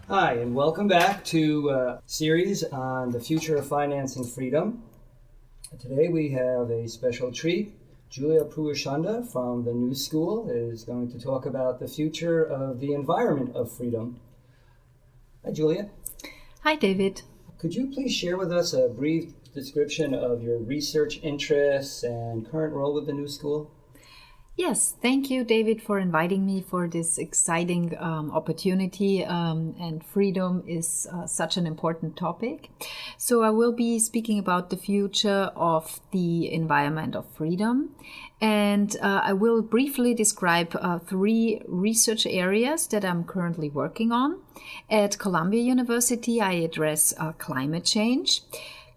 Hi, and welcome back to a series on the future of financing freedom. Today we have a special treat. Julia Puaschunder from the New School is going to talk about the future of the environment of freedom. Hi, Julia. Hi, David. Could you please share with us a brief description of your research interests and current role with the New School? Yes, thank you, David, for inviting me for this exciting opportunity. And freedom is such an important topic. So I will be speaking about the future of the environment of freedom. And I will briefly describe three research areas that I'm currently working on. At Columbia University, I address climate change.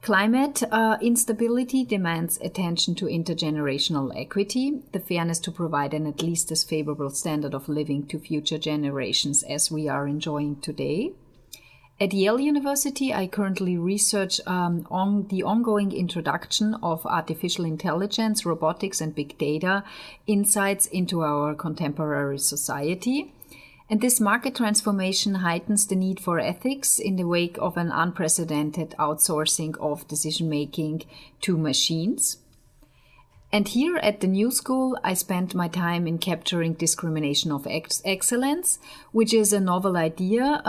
Climate instability demands attention to intergenerational equity, the fairness to provide an at least as favorable standard of living to future generations as we are enjoying today. At Yale University, I currently research on the ongoing introduction of artificial intelligence, robotics, and big data insights into our contemporary society. And this market transformation heightens the need for ethics in the wake of an unprecedented outsourcing of decision-making to machines. And here at the New School, I spent my time in capturing discrimination of excellence, which is a novel idea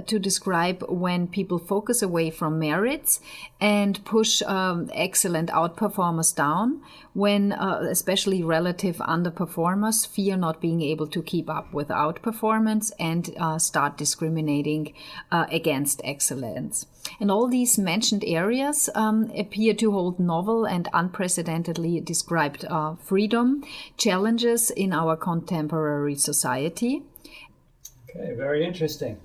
to describe when people focus away from merits and push excellent outperformers down, when especially relative underperformers fear not being able to keep up with outperformance and start discriminating against excellence. And all these mentioned areas appear to hold novel and unprecedentedly described freedom challenges in our contemporary society. Okay, very interesting.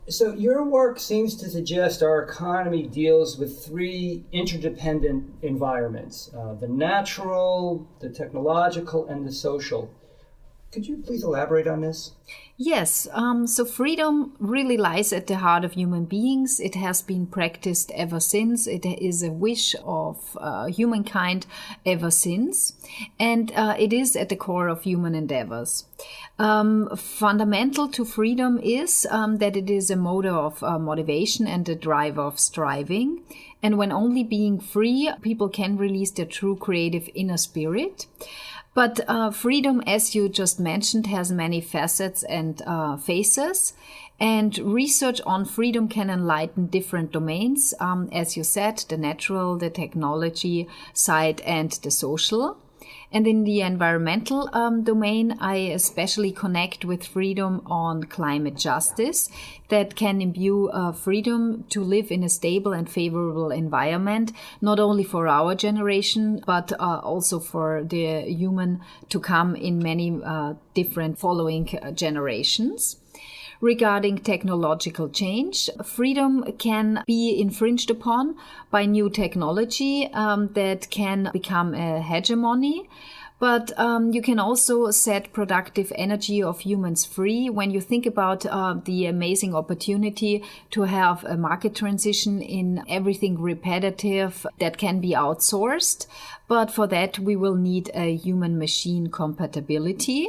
So your work seems to suggest our economy deals with three interdependent environments, the natural, the technological, and the social. Could you please elaborate on this? Yes, so freedom really lies at the heart of human beings. It has been practiced ever since. It is a wish of humankind ever since. And it is at the core of human endeavors. Fundamental to freedom is that it is a motor of motivation and a driver of striving. And when only being free, people can release their true creative inner spirit. But freedom, as you just mentioned, has many facets and faces. And research on freedom can enlighten different domains, as you said, the natural, the technology side, and the social. And in the environmental domain, I especially connect with freedom on climate justice that can imbue freedom to live in a stable and favorable environment, not only for our generation, but also for the human to come in many different following generations. Regarding technological change, freedom can be infringed upon by new technology that can become a hegemony. But you can also set productive energy of humans free when you think about the amazing opportunity to have a market transition in everything repetitive that can be outsourced. But for that, we will need a human-machine compatibility.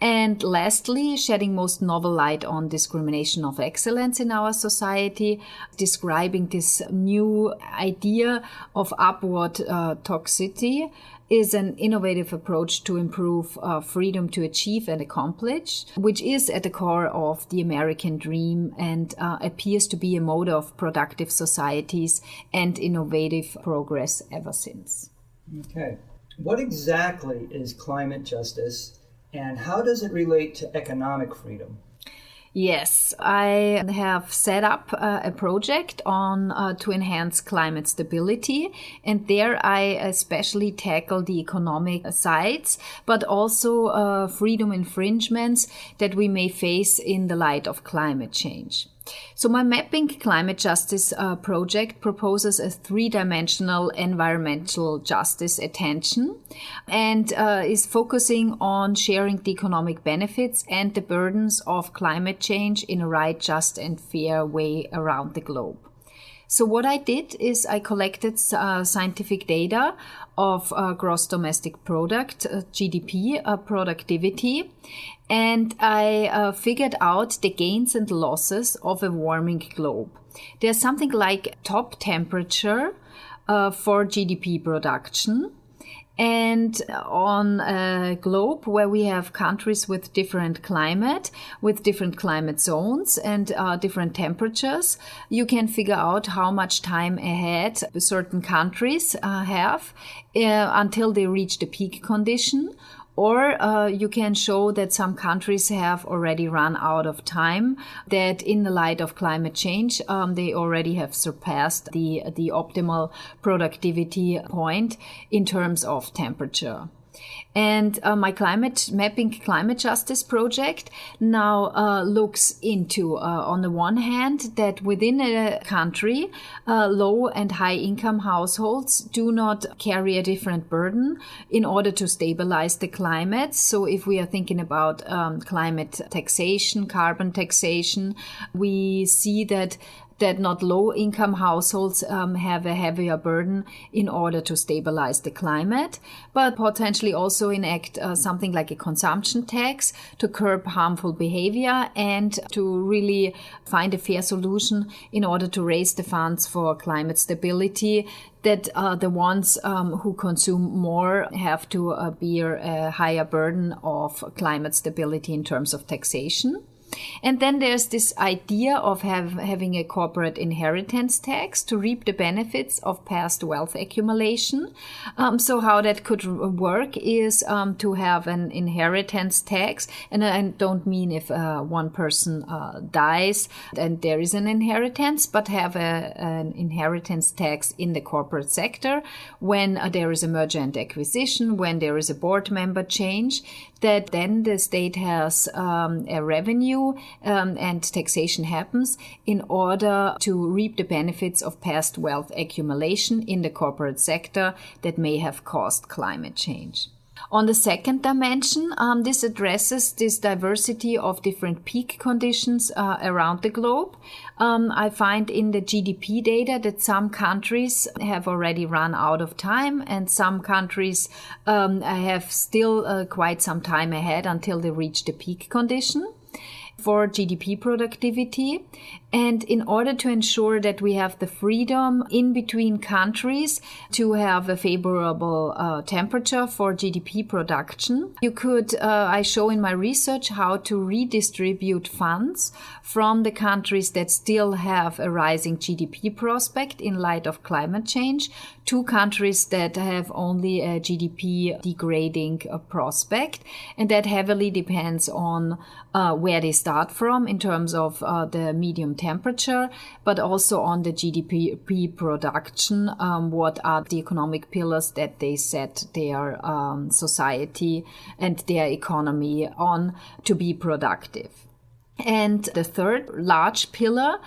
And lastly, shedding most novel light on discrimination of excellence in our society, describing this new idea of upward toxicity is an innovative approach to improve freedom to achieve and accomplish, which is at the core of the American dream and appears to be a mode of productive societies and innovative progress ever since. Okay. What exactly is climate justice? And how does it relate to economic freedom? Yes, I have set up a project on to enhance climate stability, and there I especially tackle the economic sides, but also freedom infringements that we may face in the light of climate change. So my Mapping Climate Justice project proposes a three-dimensional environmental justice attention and is focusing on sharing the economic benefits and the burdens of climate change in a right, just, and fair way around the globe. So what I did is I collected scientific data of gross domestic product, GDP, productivity, and I figured out the gains and losses of a warming globe. There's something like top temperature for GDP production. And on a globe where we have countries with different climate zones and different temperatures, you can figure out how much time ahead certain countries have until they reach the peak condition. Or you can show that some countries have already run out of time, that in the light of climate change, they already have surpassed the optimal productivity point in terms of temperature. And my climate justice project now looks into, on the one hand, that within a country, low and high income households do not carry a different burden in order to stabilize the climate. So if we are thinking about climate taxation, carbon taxation, we see that not low-income households have a heavier burden in order to stabilize the climate, but potentially also enact something like a consumption tax to curb harmful behavior and to really find a fair solution in order to raise the funds for climate stability, that the ones who consume more have to bear a higher burden of climate stability in terms of taxation. And then there's this idea of having a corporate inheritance tax to reap the benefits of past wealth accumulation. So how that could work is to have an inheritance tax. And I don't mean if one person dies and there is an inheritance, but have an inheritance tax in the corporate sector when there is a merger and acquisition, when there is a board member change, that then the state has a revenue and taxation happens in order to reap the benefits of past wealth accumulation in the corporate sector that may have caused climate change. On the second dimension, this addresses this diversity of different peak conditions around the globe. I find in the GDP data that some countries have already run out of time and some countries have still quite some time ahead until they reach the peak condition for GDP productivity. And in order to ensure that we have the freedom in between countries to have a favorable temperature for GDP production, you could, I show in my research how to redistribute funds from the countries that still have a rising GDP prospect in light of climate change to countries that have only a GDP degrading prospect. And that heavily depends on where they start from in terms of the medium temperature, but also on the GDP production. What are the economic pillars that they set their society and their economy on to be productive? And the third large pillar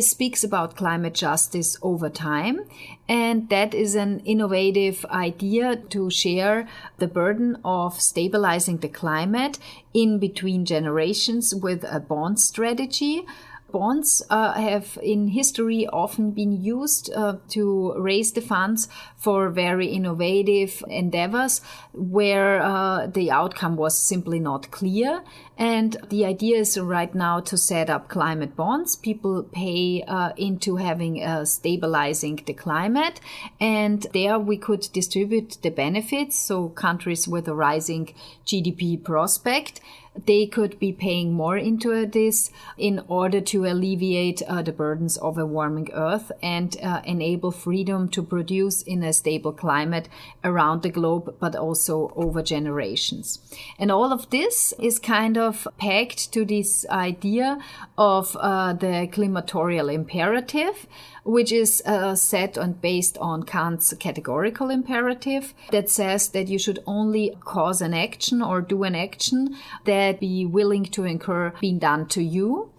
speaks about climate justice over time. And that is an innovative idea to share the burden of stabilizing the climate in between generations with a bond strategy. Bonds have in history often been used to raise the funds for very innovative endeavors where the outcome was simply not clear. And the idea is right now to set up climate bonds. People pay into having stabilizing the climate, and there we could distribute the benefits. So countries with a rising GDP prospect, they could be paying more into this in order to alleviate the burdens of a warming earth and enable freedom to produce in a stable climate around the globe, but also over generations. And all of this is kind of pegged to this idea of the climatorial imperative, which is set and based on Kant's categorical imperative that says that you should only cause an action or do an action that be willing to incur being done to you.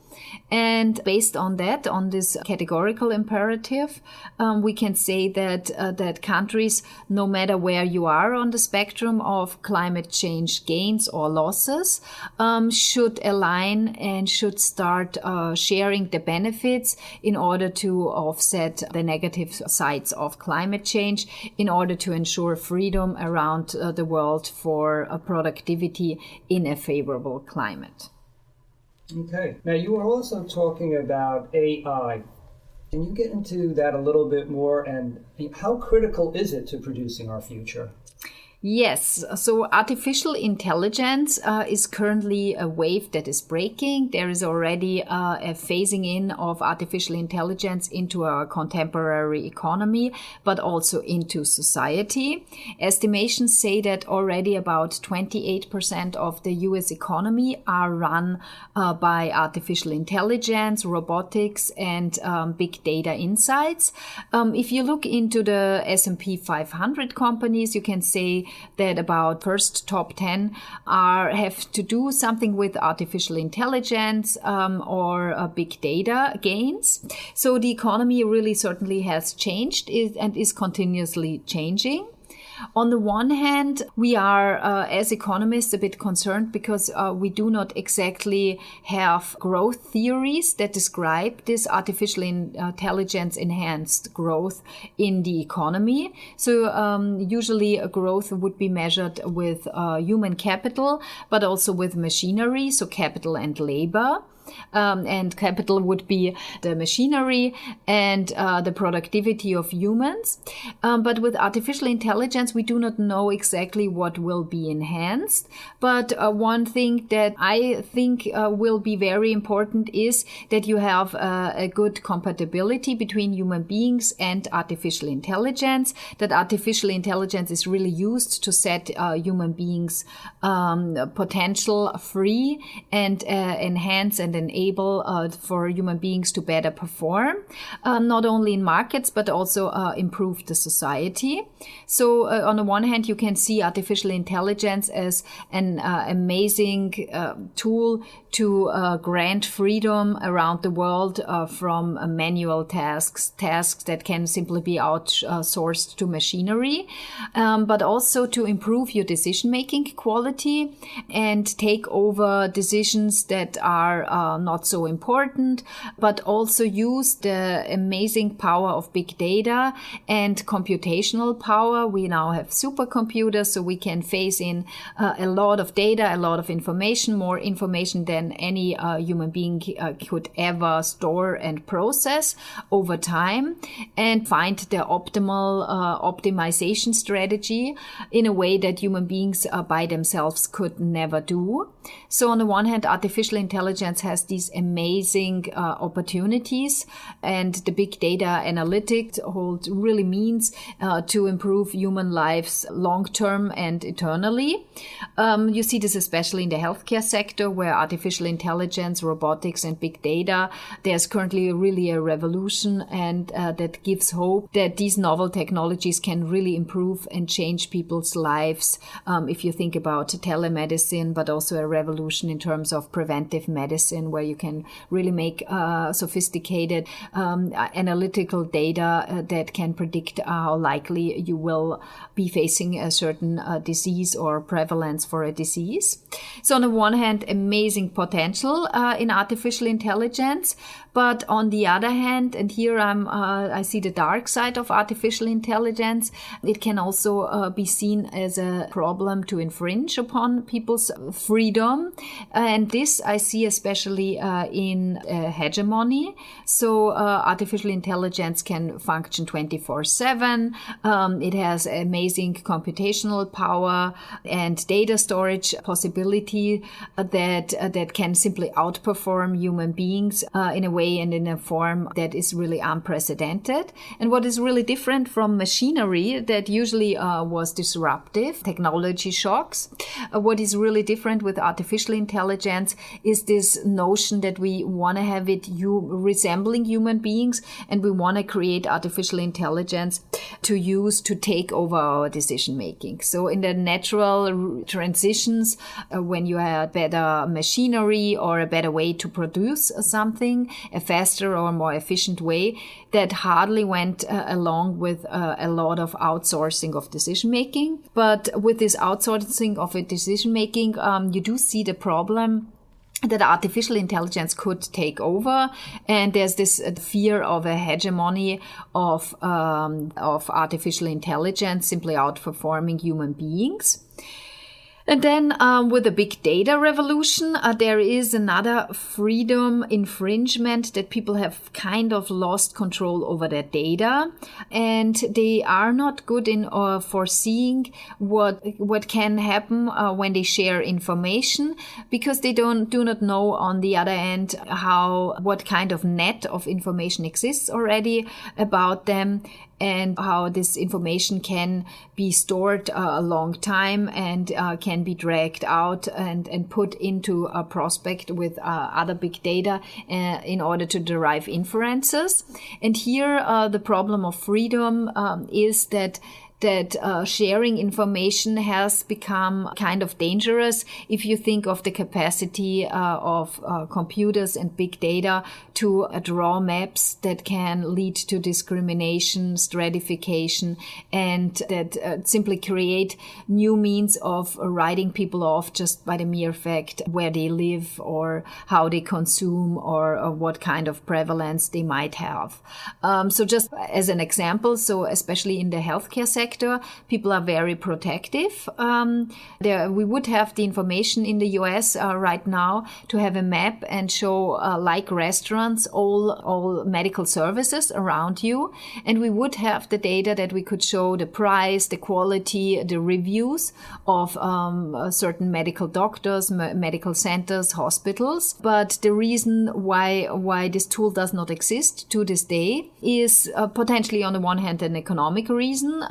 And based on that, on this categorical imperative, we can say that countries, no matter where you are on the spectrum of climate change gains or losses, should align and should start sharing the benefits in order to offset the negative sides of climate change, in order to ensure freedom around the world for productivity in a favorable climate. Okay. Now, you were also talking about AI. Can you get into that a little bit more, and how critical is it to producing our future? Yes, so artificial intelligence is currently a wave that is breaking. There is already a phasing in of artificial intelligence into our contemporary economy, but also into society. Estimations say that already about 28% of the US economy are run by artificial intelligence, robotics, and big data insights. If you look into the S&P 500 companies, you can say that about first top 10 have to do something with artificial intelligence or big data gains. So the economy really certainly has changed and is continuously changing. On the one hand, we are, as economists, a bit concerned because we do not exactly have growth theories that describe this artificial intelligence enhanced growth in the economy. So usually a growth would be measured with human capital, but also with machinery, so capital and labor. And capital would be the machinery and the productivity of humans. But with artificial intelligence, we do not know exactly what will be enhanced. But one thing that I think will be very important is that you have a good compatibility between human beings and artificial intelligence, that artificial intelligence is really used to set human beings' potential free and enhance and enable for human beings to better perform, not only in markets, but also improve the society. So on the one hand, you can see artificial intelligence as an amazing tool to grant freedom around the world from manual tasks that can simply be outsourced to machinery, but also to improve your decision-making quality and take over decisions that are not so important, but also use the amazing power of big data and computational power. We now have supercomputers, so we can phase in a lot of data, a lot of information, more information than any human being could ever store and process over time, and find the optimal optimization strategy in a way that human beings by themselves could never do. So on the one hand, artificial intelligence has these amazing opportunities, and the big data analytics really means to improve human lives long-term and eternally. You see this especially in the healthcare sector, where artificial intelligence, robotics, and big data, there's currently really a revolution, and that gives hope that these novel technologies can really improve and change people's lives. If you think about telemedicine, but also a revolution in terms of preventive medicine, where you can really make sophisticated analytical data that can predict how likely you will be facing a certain disease or prevalence for a disease. So on the one hand, amazing potential in artificial intelligence, but on the other hand, and here I see the dark side of artificial intelligence, it can also be seen as a problem to infringe upon people's freedom. And this I see especially in hegemony. So artificial intelligence can function 24/7. It has amazing computational power and data storage possibility that can simply outperform human beings in a way way and in a form that is really unprecedented. And what is really different from machinery that usually was disruptive, technology shocks, what is really different with artificial intelligence is this notion that we want to have it resembling human beings, and we want to create artificial intelligence to use to take over our decision making. So in the natural transitions, when you have better machinery or a better way to produce something, a faster or more efficient way, that hardly went along with a lot of outsourcing of decision making. But with this outsourcing of a decision making, you do see the problem that artificial intelligence could take over, and there's this fear of a hegemony of artificial intelligence simply outperforming human beings. And then with the big data revolution, there is another freedom infringement that people have kind of lost control over their data, and they are not good in foreseeing what can happen when they share information, because they do not know on the other end what kind of net of information exists already about them, and how this information can be stored a long time and can be dragged out and put into a prospect with other big data in order to derive inferences. And here the problem of freedom is that sharing information has become kind of dangerous if you think of the capacity of computers and big data to draw maps that can lead to discrimination, stratification, and that simply create new means of writing people off just by the mere fact where they live or how they consume or what kind of prevalence they might have. So just as an example, so especially in the healthcare sector, people are very protective. We would have the information in the US right now to have a map and show, like restaurants, all medical services around you. And we would have the data that we could show the price, the quality, the reviews of certain medical doctors, medical centers, hospitals. But the reason why this tool does not exist to this day is potentially on the one hand an economic reason,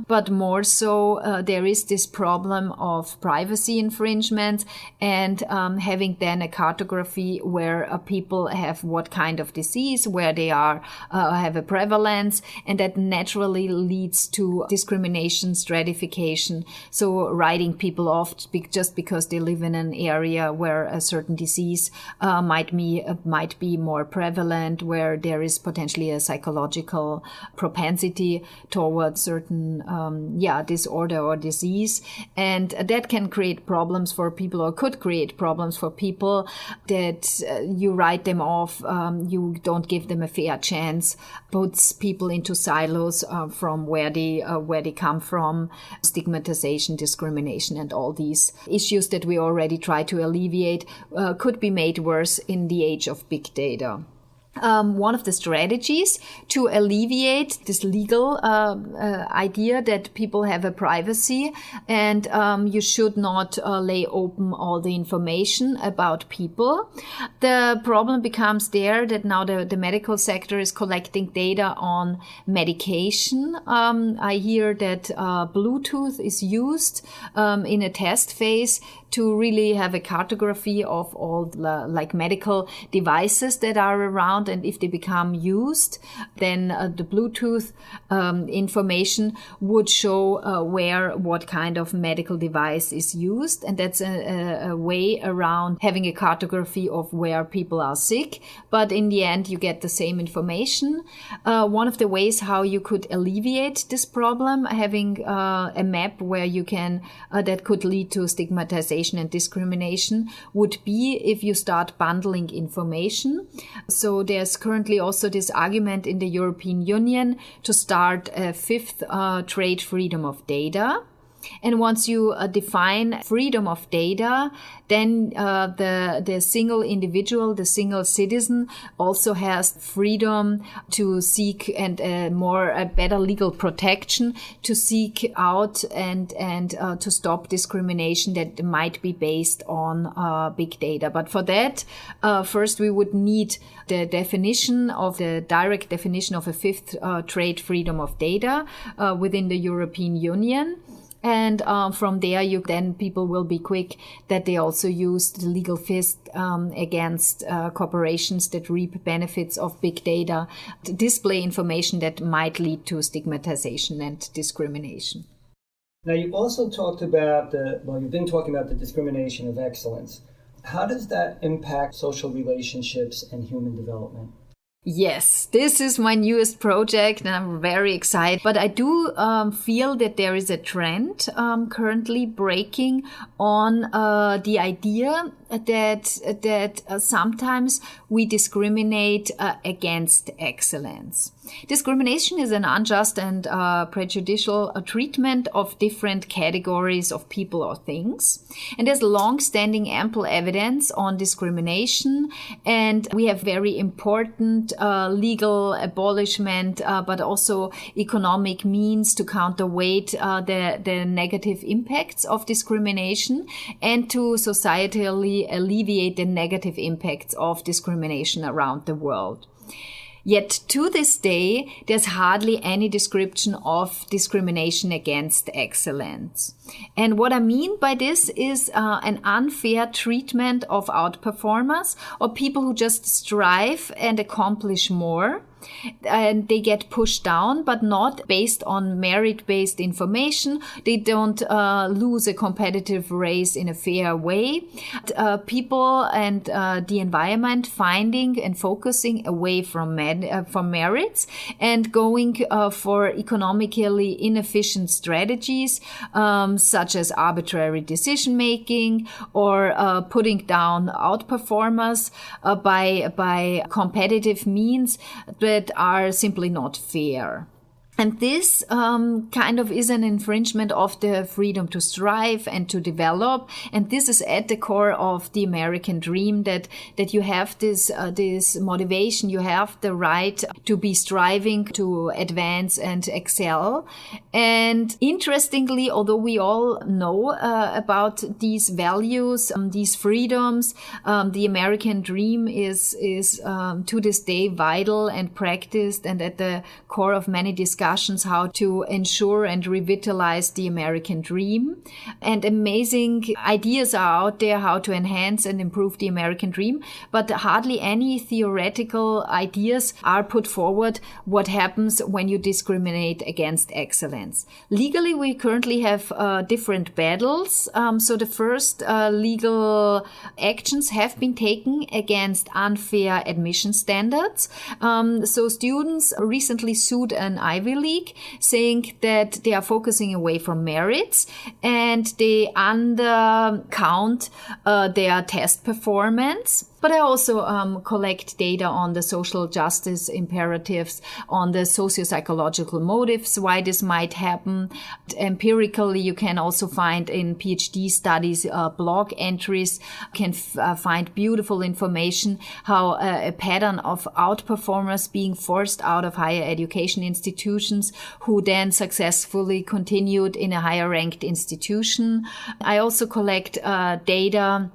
but more so there is this problem of privacy infringement and having then a cartography where people have what kind of disease, where they are have a prevalence, and that naturally leads to discrimination, stratification. So writing people off just because they live in an area where a certain disease might be more prevalent, where there is potentially a psychological propensity towards certain disorder or disease, and that can create problems for people, or could create problems for people, that you write them off, you don't give them a fair chance, puts people into silos from where they come from, stigmatization, discrimination, and all these issues that we already try to alleviate could be made worse in the age of big data. One of the strategies to alleviate this legal idea that people have a privacy and you should not lay open all the information about people. The problem becomes there that now the medical sector is collecting data on medication. I hear that Bluetooth is used in a test phase to really have a cartography of all like medical devices that are around, and if they become used, then the Bluetooth information would show what kind of medical device is used, and that's a way around having a cartography of where people are sick, but in the end you get the same information. One of the ways how you could alleviate this problem, having a map where you can that could lead to stigmatization and discrimination, would be if you start bundling information. So there's currently also this argument in the European Union to start a fifth trade freedom of data. And once you define freedom of data, then the single individual, the single citizen also has freedom to seek and a better legal protection to seek out and to stop discrimination that might be based on big data. But for that, first we would need the direct definition of a fifth trait freedom of data within the European Union. And from there, people will be quick that they also use the legal fist against corporations that reap benefits of big data to display information that might lead to stigmatization and discrimination. Now, you also talked about you've been talking about the discrimination of excellence. How does that impact social relationships and human development? Yes, this is my newest project and I'm very excited. But I do feel that there is a trend currently breaking on the idea that sometimes we discriminate against excellence. Discrimination is an unjust and prejudicial treatment of different categories of people or things. And there's long-standing ample evidence on discrimination. And we have very important legal abolishment, but also economic means to counterweight the negative impacts of discrimination and to societally alleviate the negative impacts of discrimination around the world. Yet to this day, there's hardly any description of discrimination against excellence. And what I mean by this is an unfair treatment of outperformers or people who just strive and accomplish more. And they get pushed down, but not based on merit-based information. They don't lose a competitive race in a fair way. People and the environment finding and focusing away from merits and going for economically inefficient strategies, such as arbitrary decision-making or putting down outperformers by competitive means that are simply not fair. And this kind of is an infringement of the freedom to strive and to develop. And this is at the core of the American dream, that you have this motivation, you have the right to be striving to advance and excel. And interestingly, although we all know about these values, these freedoms, the American dream is to this day vital and practiced and at the core of many discussions how to ensure and revitalize the American dream. And amazing ideas are out there how to enhance and improve the American dream, but hardly any theoretical ideas are put forward what happens when you discriminate against excellence. Legally, we currently have different battles. So the first legal actions have been taken against unfair admission standards. So students recently sued an Ivy League, saying that they are focusing away from merits and they undercount their test performance. But I also collect data on the social justice imperatives, on the socio-psychological motives, why this might happen. Empirically, you can also find in PhD studies, blog entries, can find beautiful information, how a pattern of outperformers being forced out of higher education institutions who then successfully continued in a higher ranked institution. I also collect data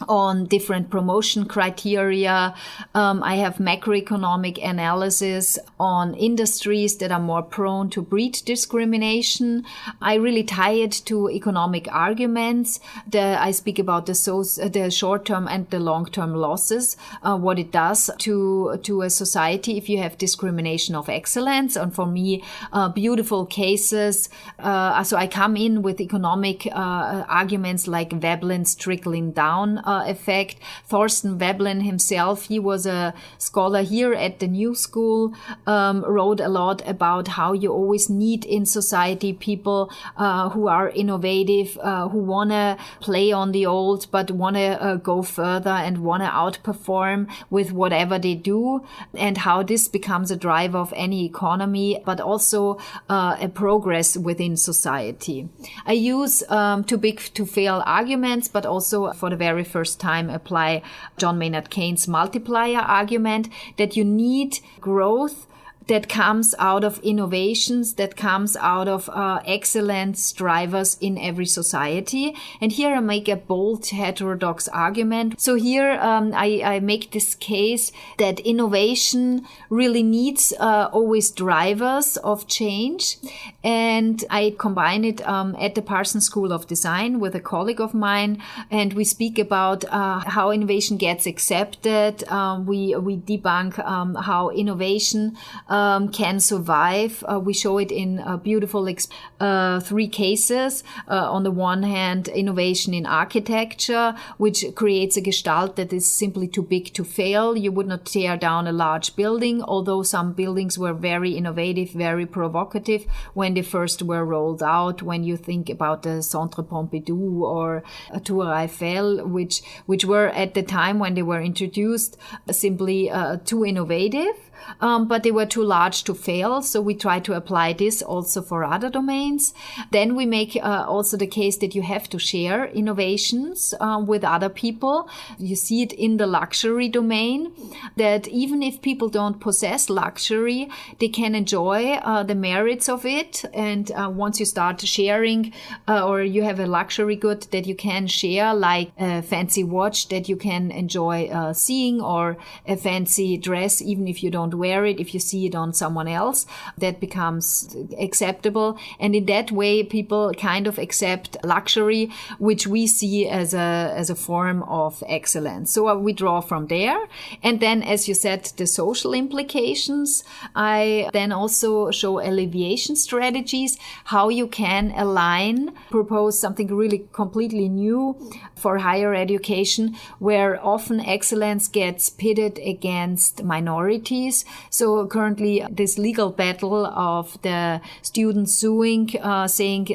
on different promotion criteria. I have macroeconomic analysis on industries that are more prone to breed discrimination. I really tie it to economic arguments. I speak about the short-term and the long-term losses, what it does to a society if you have discrimination of excellence. And for me, beautiful cases. So I come in with economic arguments like Veblen's trickling down effect. Thorsten Veblen himself, he was a scholar here at the New School, wrote a lot about how you always need in society people who are innovative, who want to play on the old, but want to go further and want to outperform with whatever they do, and how this becomes a driver of any economy, but also a progress within society. I use too big to fail arguments, but also for the very first time apply John Maynard Keynes' multiplier argument that you need growth that comes out of innovations, that comes out of excellence drivers in every society. And here I make a bold heterodox argument. So here I make this case that innovation really needs always drivers of change. And I combine it at the Parsons School of Design with a colleague of mine. And we speak about how innovation gets accepted. We debunk how innovation can survive. We show it in beautiful 3 cases. On the one hand, innovation in architecture, which creates a gestalt that is simply too big to fail. You would not tear down a large building, although some buildings were very innovative, very provocative when they first were rolled out. When you think about the Centre Pompidou or Tour Eiffel, which were at the time when they were introduced simply too innovative. But they were too large to fail. So we try to apply this also for other domains. Then we make also the case that you have to share innovations with other people. You see it in the luxury domain, that even if people don't possess luxury, they can enjoy the merits of it. And once you start sharing or you have a luxury good that you can share, like a fancy watch that you can enjoy seeing, or a fancy dress, even if you don't wear it, if you see it on someone else, that becomes acceptable. And in that way, people kind of accept luxury, which we see as a form of excellence. So we draw from there. And then, as you said, the social implications. I then also show alleviation strategies, how you can propose something really completely new for higher education, where often excellence gets pitted against minorities. So currently this legal battle of the students suing, saying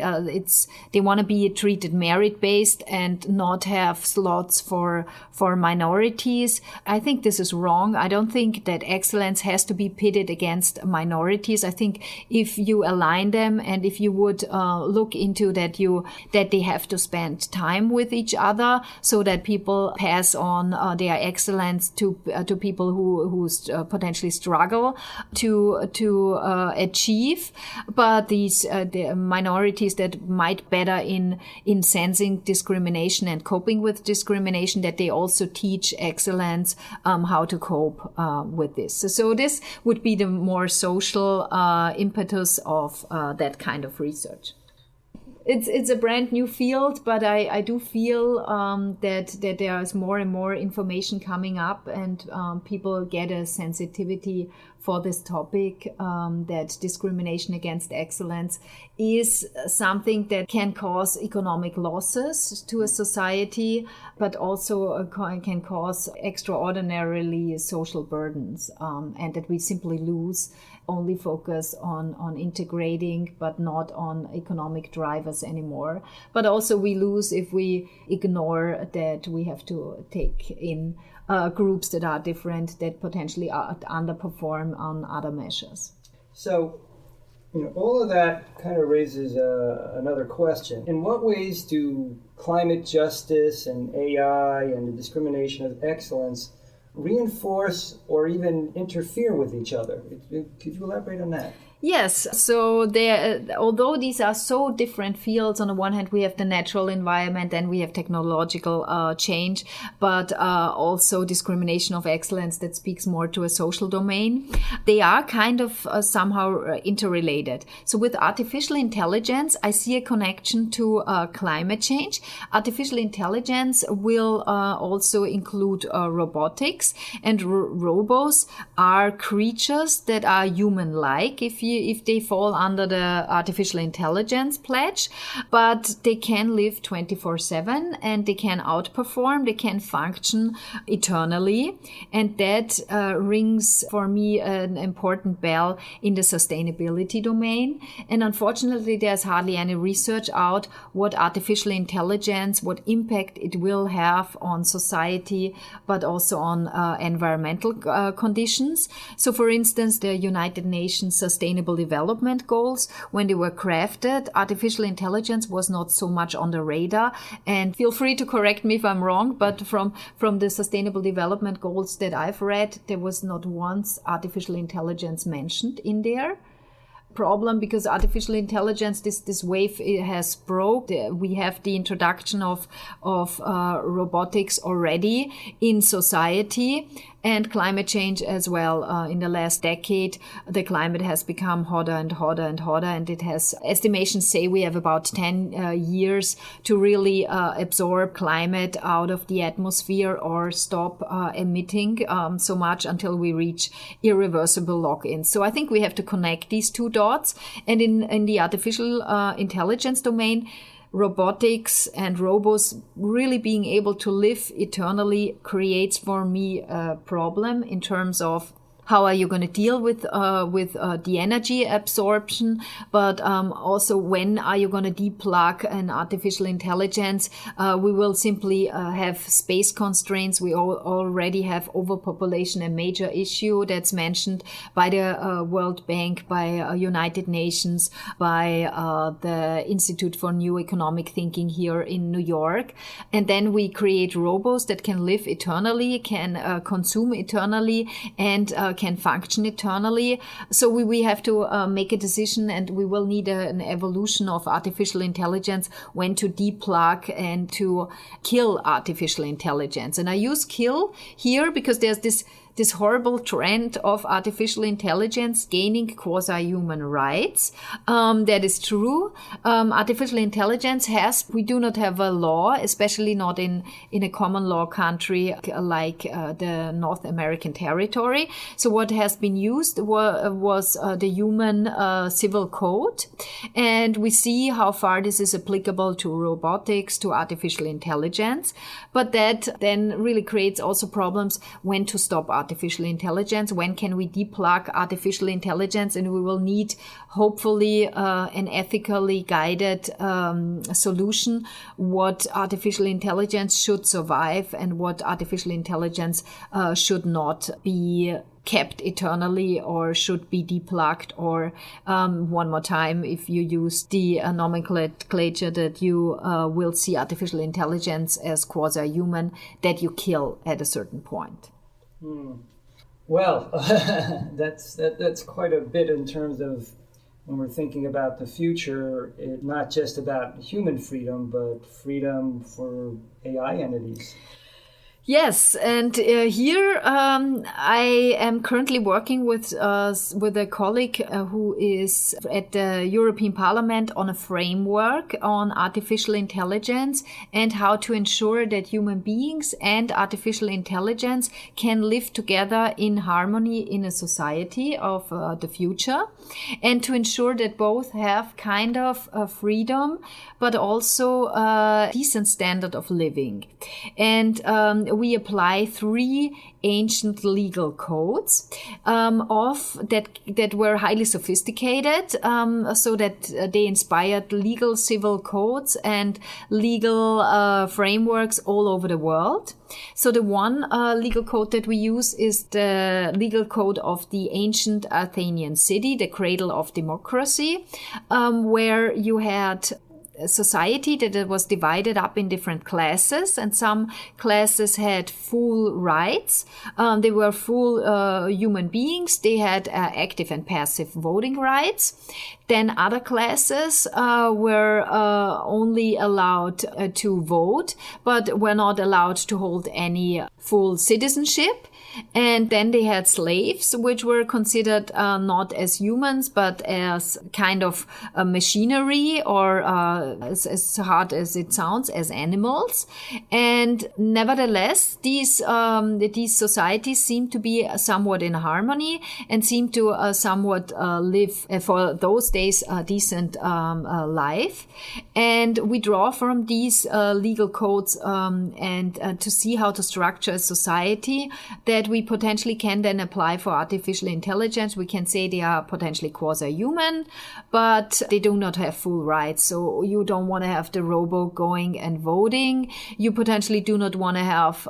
they want to be treated merit-based and not have slots for minorities. I think this is wrong. I don't think that excellence has to be pitted against minorities. I think if you align them, and if you would look into that they have to spend time with each other, so that people pass on their excellence to people who potentially struggle to achieve. But these the minorities that might better in sensing discrimination and coping with discrimination, that they also teach excellence, how to cope with this. So this would be the more social impetus of that kind of research. It's a brand new field, but I do feel that there is more and more information coming up, and people get a sensitivity for this topic, that discrimination against excellence is something that can cause economic losses to a society, but also can cause extraordinarily social burdens, and that we simply lose only focus on integrating, but not on economic drivers anymore. But also we lose if we ignore that we have to take in groups that are different, that potentially underperform on other measures. So, all of that kind of raises another question. In what ways do climate justice and AI and the discrimination of excellence reinforce or even interfere with each other? Could you elaborate on that? Yes. So although these are so different fields, on the one hand, we have the natural environment and we have technological change, but also discrimination of excellence that speaks more to a social domain. They are kind of somehow interrelated. So with artificial intelligence, I see a connection to climate change. Artificial intelligence will also include robotics, and robots are creatures that are human-like, if you see if they fall under the artificial intelligence pledge, but they can live 24/7 and they can outperform, they can function eternally. And that rings for me an important bell in the sustainability domain. And unfortunately, there's hardly any research out what artificial intelligence, what impact it will have on society, but also on environmental conditions. So for instance, the United Nations Sustainable Development Goals, when they were crafted, artificial intelligence was not so much on the radar. And feel free to correct me if I'm wrong, but from the Sustainable Development Goals that I've read, there was not once artificial intelligence mentioned in there. Problem because artificial intelligence, this wave, it has broke. We have the introduction of robotics already in society, and climate change as well. In the last decade, the climate has become hotter and hotter and hotter, and it has, estimations say we have about 10 years to really absorb climate out of the atmosphere or stop emitting so much until we reach irreversible lock-ins. So I think we have to connect these two dots. And in the artificial intelligence domain, robotics and robots really being able to live eternally creates for me a problem in terms of how are you going to deal with the energy absorption, but also when are you going to deplug an artificial intelligence? We will simply have space constraints. We already have overpopulation, a major issue that's mentioned by the World Bank, by United Nations, by the Institute for New Economic Thinking here in New York. And then we create robots that can live eternally, can consume eternally, and can function eternally. So we have to make a decision, and we will need an evolution of artificial intelligence, when to deplug and to kill artificial intelligence. And I use kill here because there's this horrible trend of artificial intelligence gaining quasi-human rights. That is true. Artificial intelligence we do not have a law, especially not in a common law country like the North American territory. So what has been used was the human civil code. And we see how far this is applicable to robotics, to artificial intelligence. But that then really creates also problems when to stop artificial intelligence, when can we deplug artificial intelligence, and we will need hopefully an ethically guided solution, what artificial intelligence should survive and what artificial intelligence should not be kept eternally or should be deplugged, or one more time, if you use the nomenclature that you will see artificial intelligence as quasi-human, that you kill at a certain point. Well, that's quite a bit in terms of when we're thinking about the future, not just about human freedom, but freedom for AI entities. Yes, and here I am currently working with a colleague who is at the European Parliament on a framework on artificial intelligence and how to ensure that human beings and artificial intelligence can live together in harmony in a society of the future, and to ensure that both have kind of freedom but also a decent standard of living. And we apply 3 ancient legal codes that were highly sophisticated, so that they inspired legal civil codes and legal frameworks all over the world. So the one legal code that we use is the legal code of the ancient Athenian city, the cradle of democracy, where you had a society that was divided up in different classes, and some classes had full rights. They were full human beings. They had active and passive voting rights. Then other classes were only allowed to vote, but were not allowed to hold any full citizenship. And then they had slaves, which were considered not as humans, but as kind of machinery or as hard as it sounds, as animals. And nevertheless, these societies seem to be somewhat in harmony and seem to somewhat live for those days a decent life. And we draw from these legal codes and to see how to structure a society that we potentially can then apply for artificial intelligence. We can say they are potentially quasi-human, but they do not have full rights. So you don't want to have the robo going and voting. You potentially do not want to have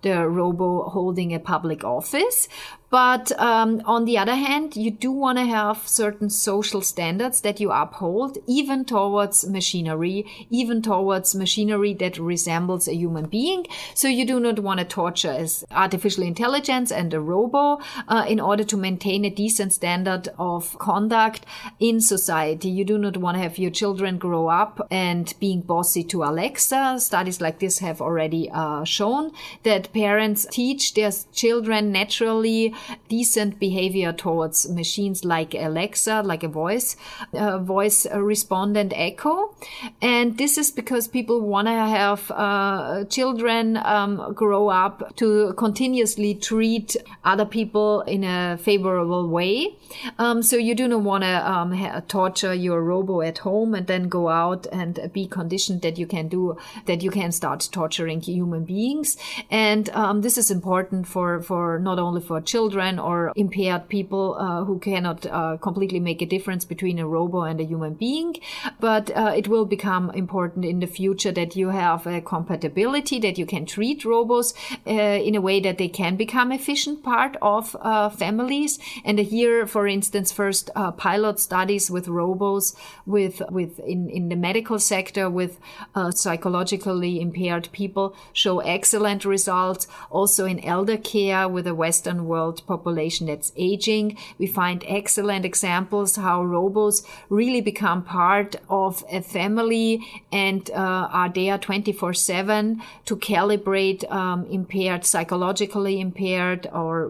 the robo holding a public office. But on the other hand, you do want to have certain social standards that you uphold, even towards machinery that resembles a human being. So you do not want to torture as artificial intelligence and a robo in order to maintain a decent standard of conduct in society. You do not want to have your children grow up and being bossy to Alexa. Studies like this have already shown that parents teach their children naturally decent behavior towards machines like Alexa, like a voice respondent Echo. And this is because people want to have children grow up to continuously treat other people in a favorable way. So you do not want to torture your robo at home and then go out and be conditioned that you can start torturing human beings. And this is important for not only for children or impaired people who cannot completely make a difference between a robo and a human being, but it will become important in the future that you have a compatibility, that you can treat robos in a way that they can become efficient part of families. And here, for instance, first pilot studies with robos in the medical sector with psychologically impaired people show excellent results. Also in elder care with a Western world population that's aging, we find excellent examples how robots really become part of a family and are there 24/7 to calibrate psychologically impaired or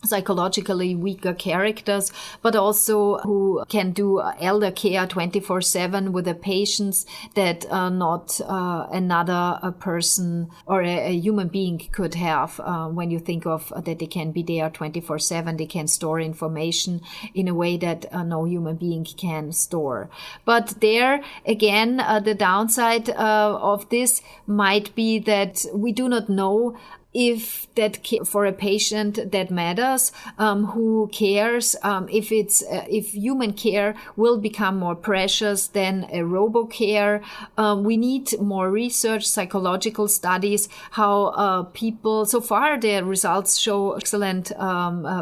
psychologically weaker characters, but also who can do elder care 24/7 with the patients that not another person or a human being could have. When you think of that they can be there 24/7, they can store information in a way that no human being can store. But there again, the downside of this might be that we do not know if that for a patient that matters, who cares, if human care will become more precious than a robo care. We need more research, psychological studies, how people, so far their results show excellent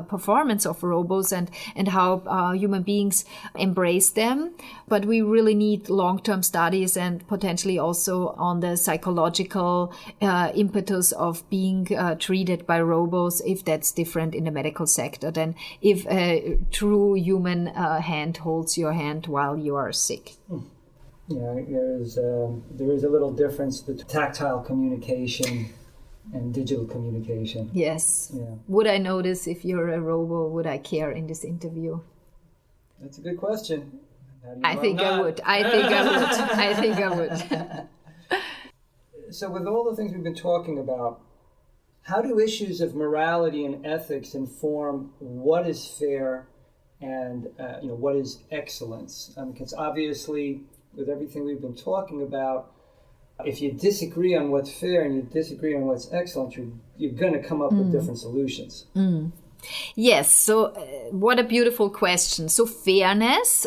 performance of robos and how human beings embrace them. But we really need long-term studies and potentially also on the psychological impetus of being treated by robots, if that's different in the medical sector than if a true human hand holds your hand while you are sick. Yeah, there is a little difference between tactile communication and digital communication. Yes. Yeah. Would I notice if you're a robot? Would I care in this interview? That's a good question. I think I would. So with all the things we've been talking about, how do issues of morality and ethics inform what is fair and what is excellence? Because obviously, with everything we've been talking about, if you disagree on what's fair and you disagree on what's excellent, you're going to come up with different solutions. Yes, so what a beautiful question. So fairness,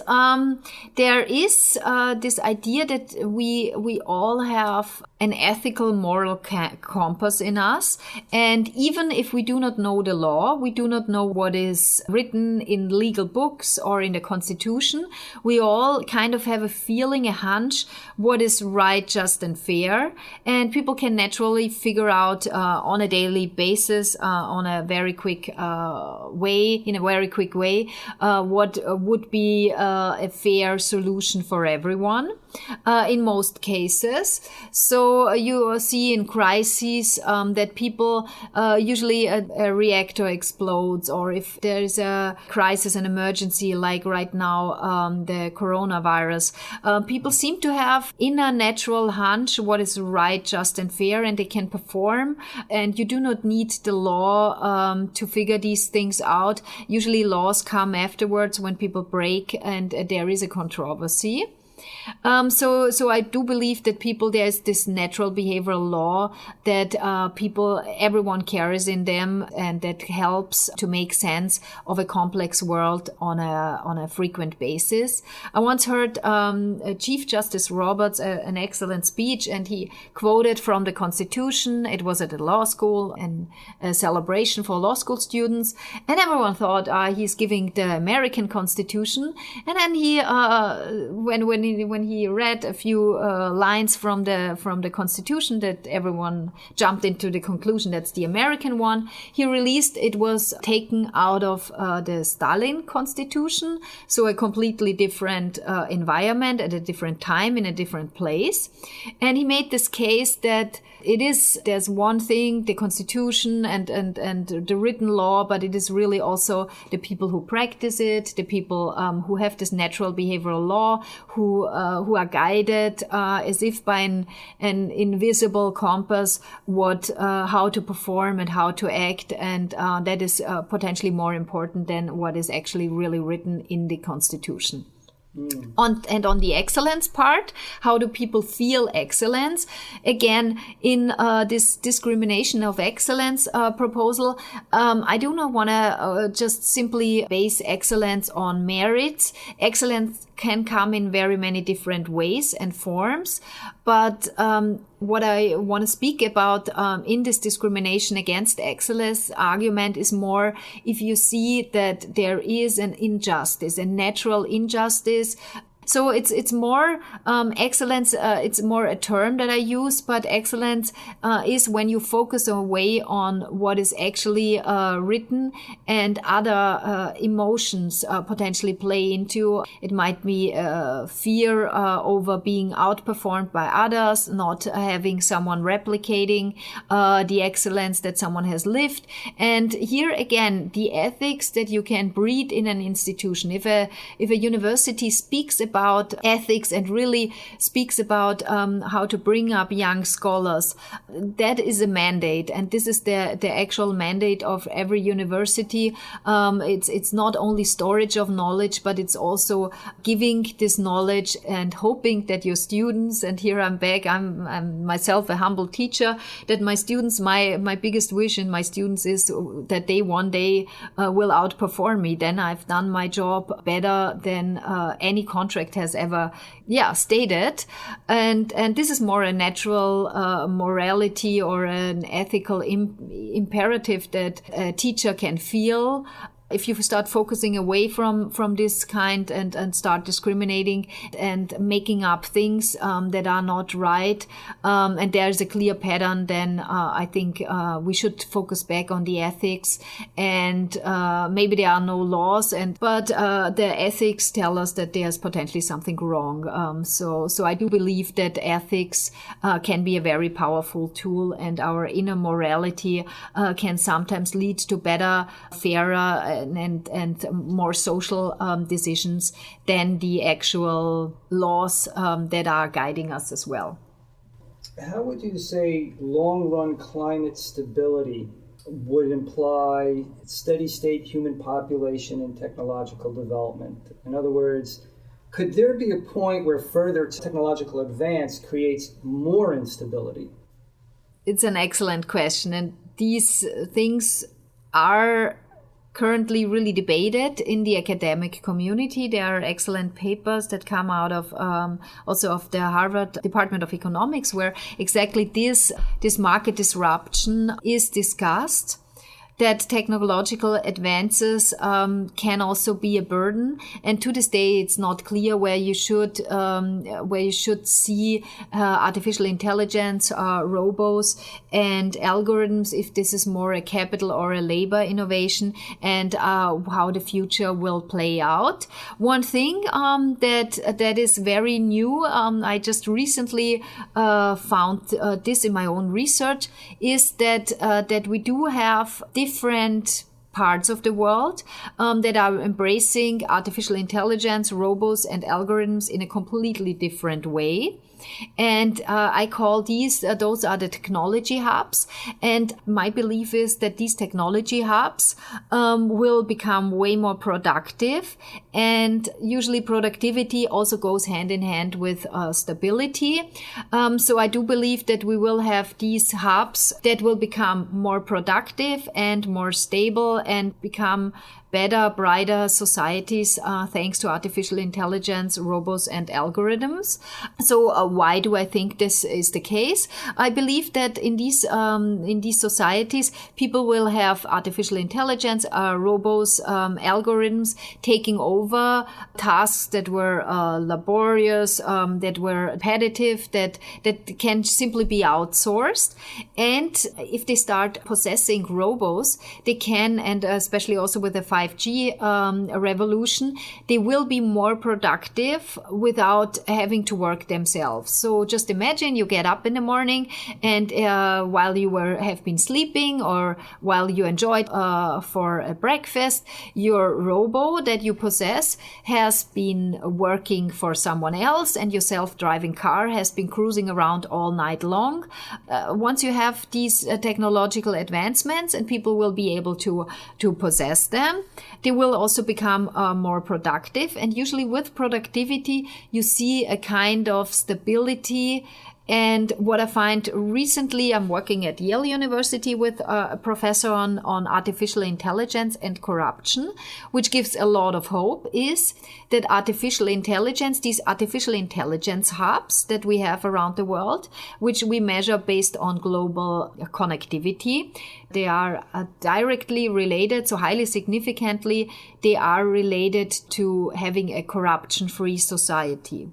there is this idea that we all have an ethical moral compass in us, and even if we do not know the law, we do not know what is written in legal books or in the Constitution, we all kind of have a feeling, a hunch, what is right, just and fair, and people can naturally figure out on a daily basis, on a very quick way, what would be a fair solution for everyone. in most cases. So you see in crises that people usually a reactor explodes, or if there is a crisis, an emergency like right now, the coronavirus, people seem to have inner natural hunch what is right, just and fair, and they can perform, and you do not need the law to figure these things out. Usually laws come afterwards when people break and there is a controversy. So I do believe that there's this natural behavioral law that everyone carries in them, and that helps to make sense of a complex world on a frequent basis. I once heard Chief Justice Roberts an excellent speech, and he quoted from the Constitution. It was at a law school and a celebration for law school students, and everyone thought he's giving the American Constitution. And then he when he read a few lines from the Constitution, that everyone jumped into the conclusion that's the American one. He released it was taken out of the Stalin Constitution, so a completely different environment at a different time in a different place. And he made this case that there's one thing, the Constitution and the written law, but it is really also the people who practice it, the people who have this natural behavioral law, who are guided as if by an invisible compass how to perform and how to act, and that is potentially more important than what is actually really written in the Constitution. On the excellence part, how do people feel excellence? Again, in this discrimination of excellence proposal, I do not want to just simply base excellence on merits. Excellence can come in very many different ways and forms, but what I want to speak about in this discrimination against excellence argument is more if you see that there is an injustice, a natural injustice. So it's more excellence. It's more a term that I use, but excellence is when you focus away on what is actually written, and other emotions potentially play into. It might be fear over being outperformed by others, not having someone replicating the excellence that someone has lived. And here again, the ethics that you can breed in an institution. If a university speaks about ethics and really speaks about how to bring up young scholars, that is a mandate, and this is the actual mandate of every university. It's not only storage of knowledge, but it's also giving this knowledge and hoping that your students, and here I'm back, I'm myself a humble teacher, that my students, my biggest wish in my students is that they one day will outperform me. Then I've done my job better than any contract has ever stated, and this is more a natural morality or an ethical imperative that a teacher can feel. If you start focusing away from this kind and start discriminating and making up things that are not right, and there's a clear pattern, then I think we should focus back on the ethics. And maybe there are no laws, but the ethics tell us that there's potentially something wrong. So I do believe that ethics can be a very powerful tool, and our inner morality can sometimes lead to better, fairer, and more social decisions than the actual laws that are guiding us as well. How would you say long-run climate stability would imply steady state human population and technological development? In other words, could there be a point where further technological advance creates more instability? It's an excellent question, and these things are currently really debated in the academic community. There are excellent papers that come out of also of the Harvard Department of Economics, where exactly this market disruption is discussed. that technological advances can also be a burden. And to this day, it's not clear where you should see artificial intelligence, robots, and algorithms, if this is more a capital or a labor innovation, and how the future will play out. One thing that is very new, I just recently found this in my own research, is that we do have different parts of the world that are embracing artificial intelligence, robots, and algorithms in a completely different way. And I call those are the technology hubs. And my belief is that these technology hubs will become way more productive. And usually productivity also goes hand in hand with stability. So I do believe that we will have these hubs that will become more productive and more stable and become better, brighter societies thanks to artificial intelligence, robots, and algorithms. So why do I think this is the case? I believe that in these societies, people will have artificial intelligence, robots, algorithms taking over tasks that were laborious, that were repetitive, that can simply be outsourced. And if they start possessing robots, they can, and especially also with the 5G revolution, they will be more productive without having to work themselves. So just imagine you get up in the morning and while you have been sleeping or while you enjoyed for a breakfast, your robo that you possess has been working for someone else and your self-driving car has been cruising around all night long. Once you have these technological advancements and people will be able to possess them, they will also become more productive. And usually with productivity, you see a kind of stability. And what I find recently, I'm working at Yale University with a professor on artificial intelligence and corruption, which gives a lot of hope, is that artificial intelligence, these artificial intelligence hubs that we have around the world, which we measure based on global connectivity, they are directly related, so highly significantly, they are related to having a corruption-free society.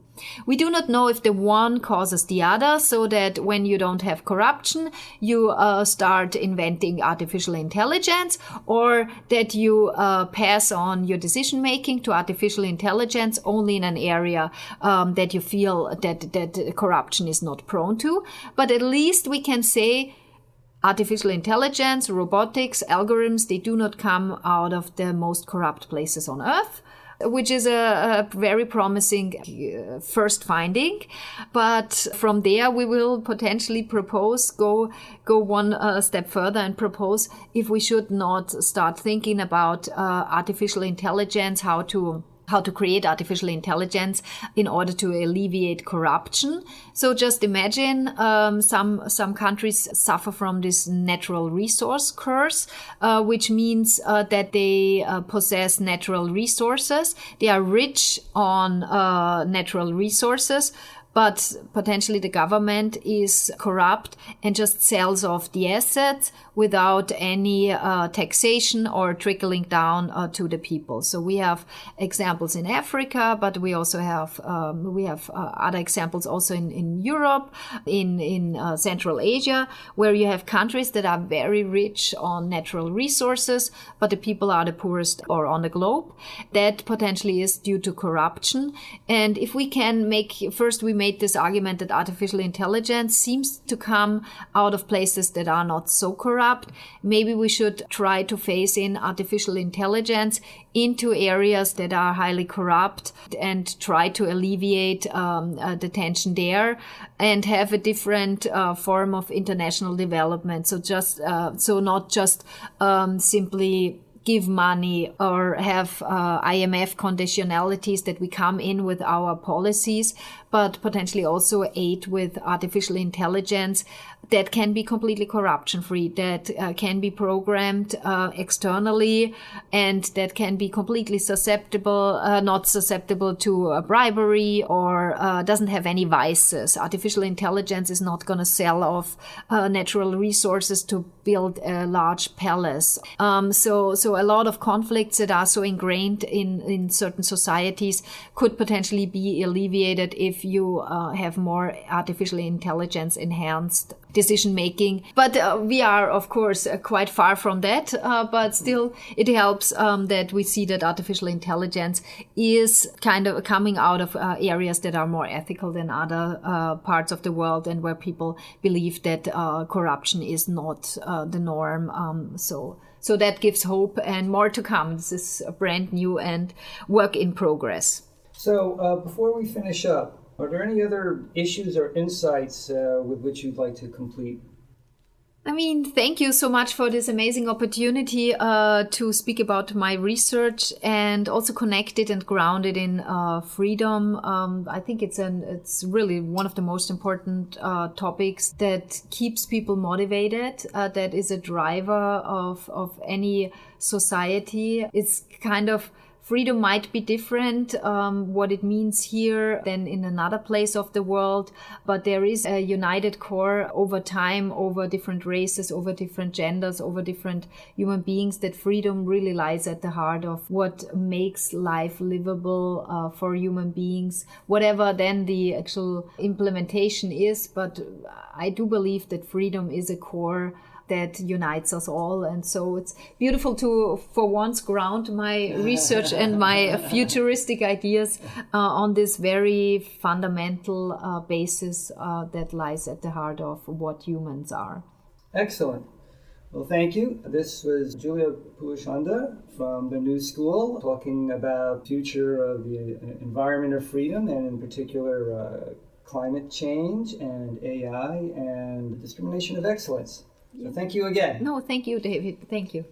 We do not know if the one causes the other, so that when you don't have corruption, you start inventing artificial intelligence, or that you pass on your decision-making to artificial intelligence only in an area that you feel that corruption is not prone to. But at least we can say artificial intelligence, robotics, algorithms, they do not come out of the most corrupt places on earth, which is a very promising first finding. But from there, we will potentially go one step further and propose if we should not start thinking about artificial intelligence, how to create artificial intelligence in order to alleviate corruption. So just imagine some countries suffer from this natural resource curse, which means that they possess natural resources. They are rich on natural resources, but potentially the government is corrupt and just sells off the assets without any taxation or trickling down to the people. So we have examples in Africa, but we also have other examples also in Europe, in Central Asia, where you have countries that are very rich on natural resources, but the people are the poorest or on the globe. That potentially is due to corruption. And if we can we made this argument that artificial intelligence seems to come out of places that are not so corrupt. Maybe we should try to phase in artificial intelligence into areas that are highly corrupt and try to alleviate the tension there and have a different form of international development. So not just simply give money or have IMF conditionalities that we come in with our policies, but potentially also aid with artificial intelligence that can be completely corruption-free, that can be programmed externally, and that can be completely not susceptible to bribery or doesn't have any vices. Artificial intelligence is not going to sell off natural resources to build a large palace. So a lot of conflicts that are so ingrained in certain societies could potentially be alleviated if you have more artificial intelligence enhanced decision making. But we are, of course, quite far from that. But still, it helps that we see that artificial intelligence is kind of coming out of areas that are more ethical than other parts of the world, and where people believe that corruption is not the norm. So that gives hope, and more to come. This is brand new and work in progress. So before we finish up, are there any other issues or insights with which you'd like to complete? I mean, thank you so much for this amazing opportunity to speak about my research and also connect it and ground it in freedom. I think it's really one of the most important topics that keeps people motivated, that is a driver of any society. It's kind of freedom might be different, what it means here than in another place of the world, but there is a united core over time, over different races, over different genders, over different human beings, that freedom really lies at the heart of what makes life livable for human beings, whatever then the actual implementation is. But I do believe that freedom is a core that unites us all. And so it's beautiful to, for once, ground my research and my futuristic ideas on this very fundamental basis that lies at the heart of what humans are. Excellent. Well, thank you. This was Julia Puaschunder from the New School talking about the future of the environment of freedom, and in particular climate change and AI and the discrimination of excellence. So thank you again. No, thank you, David. Thank you.